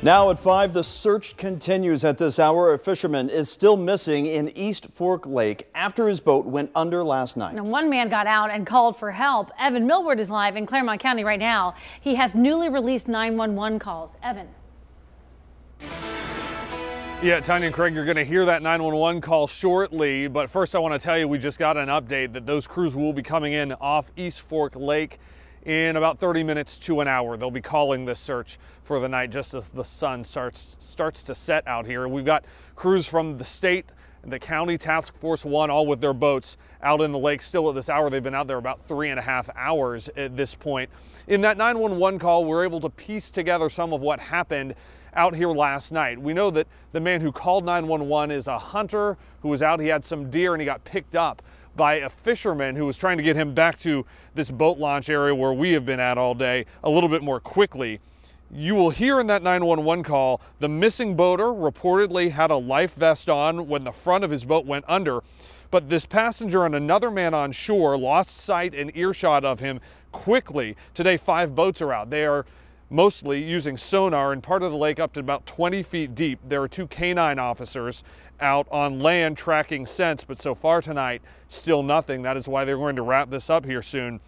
Now at 5, the search continues at this hour. A fisherman is still missing in East Fork Lake after his boat went under last night. Now, one man got out and called for help. Evan Millward is live in Claremont County right now. He has newly released 911 calls. Evan. Yeah, Tanya and Craig, you're going to hear that 911 call shortly. But first, I want to tell you we just got an update that those crews will be coming in off East Fork Lake in about 30 minutes to an hour. They'll be calling this search for the night just as the sun starts to set out here. We've got crews from the state and the county task force 1 all with their boats out in the lake still at this hour. They've been out there about 3.5 hours at this point. In that 911 call, we're able to piece together some of what happened out here last night. We know that the man who called 911 is a hunter who was out. He had some deer and he got picked up by a fisherman who was trying to get him back to this boat launch area where we have been at all day a little bit more quickly. You will hear in that 911 call, the missing boater reportedly had a life vest on when the front of his boat went under, but this passenger and another man on shore lost sight and earshot of him quickly. Today, 5 boats are out. They are mostly using sonar in part of the lake up to about 20 feet deep. There are 2 canine officers out on land tracking scents, but so far tonight, still nothing. That is why they're going to wrap this up here soon.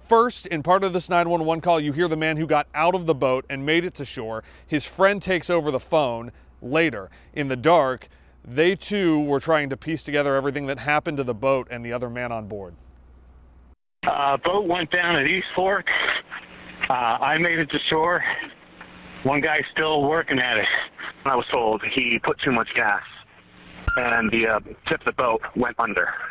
First, in part of this 911 call, you hear the man who got out of the boat and made it to shore. His friend takes over the phone later. In the dark, they too were trying to piece together everything that happened to the boat and the other man on board. Boat went down at East Fork. I made it to shore. One guy's still working at it. I was told he put too much gas and the tip of the boat went underwater.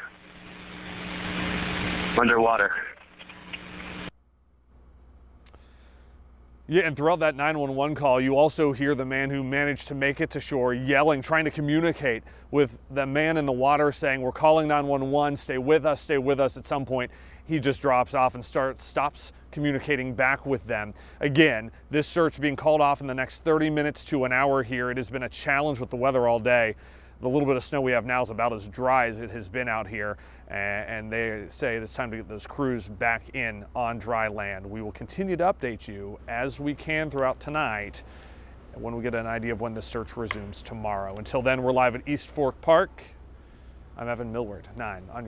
Yeah, and throughout that 911 call, you also hear the man who managed to make it to shore yelling, trying to communicate with the man in the water saying, "We're calling 911, stay with us, stay with us." At some point, he just drops off and stops communicating back with them. Again, this search being called off in the next 30 minutes to an hour here. It has been a challenge with the weather all day. The little bit of snow we have now is about as dry as it has been out here, and they say it's time to get those crews back in on dry land. We will continue to update you as we can throughout tonight when we get an idea of when the search resumes tomorrow. Until then, we're live at East Fork Park. I'm Evan Millward, 9 on your